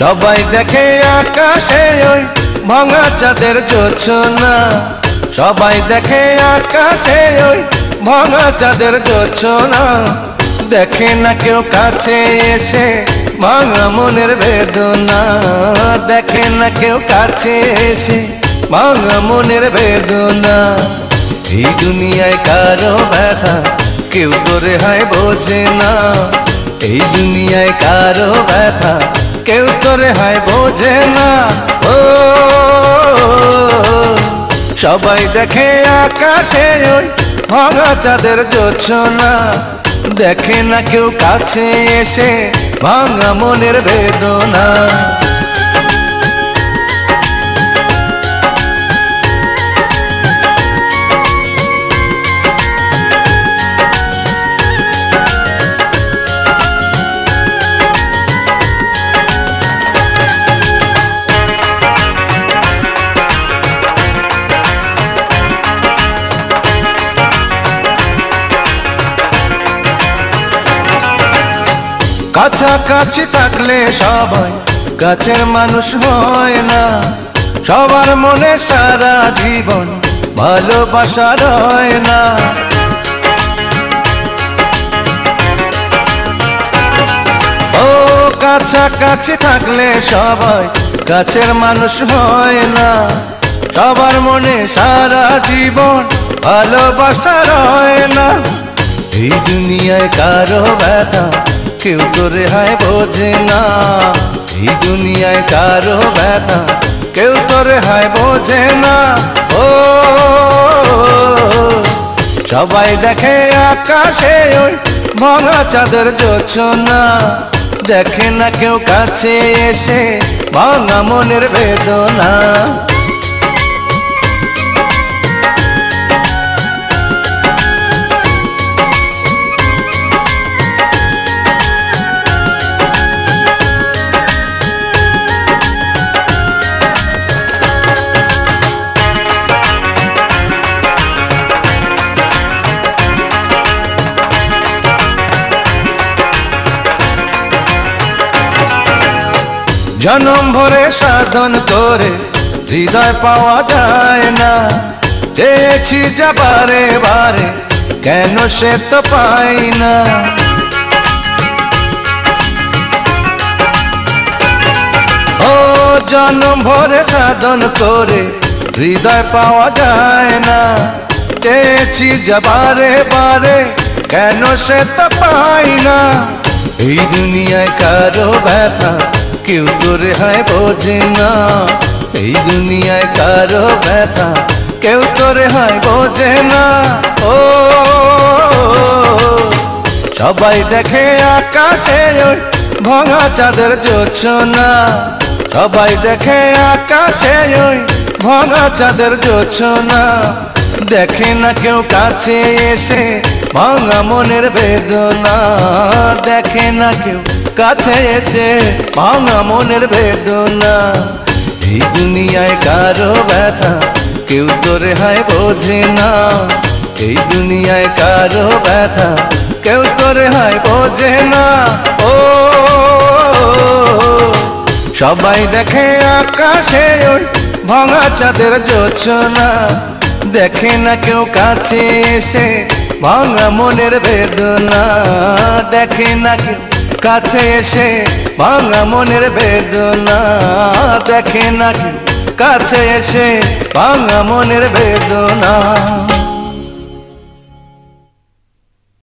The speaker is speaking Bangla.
সবাই দেখে আকাশে ওই ভাঙা চাঁদের জোছনা, সবাই দেখে আকাশে ওই ভাঙা চাঁদের জোছনা। দেখে না কেউ কাছে এসে ভাঙা মনের বেদনা, দেখে না কেউ কাছে এসে ভাঙা মনের বেদনা। এই দুনিয়ায় কারো ব্যথা কেউ তো রেহাই বোঝে না, এই দুনিয়ায় কারো ব্যথা কেউ তো রেহাই বোঝে না। ও সবাই দেখে আকাশে ওই ভাঙা চাঁদের জোছনা, দেখে না কেউ কাছে এসে ভাঙা মনের বেদনা। কাছাকাছি থাকলে সবাই কাছের মানুষ হয় না, সবার মনে সারা জীবন ভালোবাসা রয় না। ও কাছাকাছি থাকলে সবাই কাছের মানুষ হয় না, সবার মনে সারা জীবন ভালোবাসা রয় না। এই দুনিয়ায় কারো ব্যথা কেউ তো রেহাই বোঝে না, এই দুনিয়ায় কারো ব্যথা কেউ তো রেহাই বোঝে না। ও সবাই দেখে আকাশে ওই ভাঙা চাঁদের জোছনা, দেখে না কেউ কাছে এসে ভাঙা মনের বেদনা। জনম ভরে সাধন করে হৃদয় পাওয়া যায় না, চেয়েছি যা বারে বারে কেন সে তো পাই না। ও জনম ভরে সাধন করে হৃদয় পাওয়া যায় না, চেয়েছি যা বারে বারে কেন সে তো পাই না। এই দুনিয়ায় কারো ব্যথা কেউ তো রেহাই বোঝে না, এই দুনিয়ায় কারো ব্যথা কেউ তো রেহাই বোঝে না। ও সবাই দেখে আকাশে ওই ভাঙা চাঁদের জোছনা, সবাই দেখে আকাশে ওই ভাঙা চাঁদের জোছনা। দেখে না কেউ কাছে এসে ভাঙা মনের বেদনা, দেখে না কেউ কাছে এসে ভাঙা মনের বেদনা। এই দুনিয়ায় কারো ব্যথা কেউ তো রেহাই বোঝে না, এই দুনিয়ায় কারো ব্যথা কেউ তো রেহাই বোঝে না। ও সবাই দেখে আকাশে ওই ভাঙা চাঁদের জোছনা, দেখে না কেউ কাছে এসে ভাঙা মনের বেদনা, দেখে না কেউ কাছে এসে ভাঙা মনের বেদনা, দেখে না কেউ কাছে এসে ভাঙা মনের বেদনা।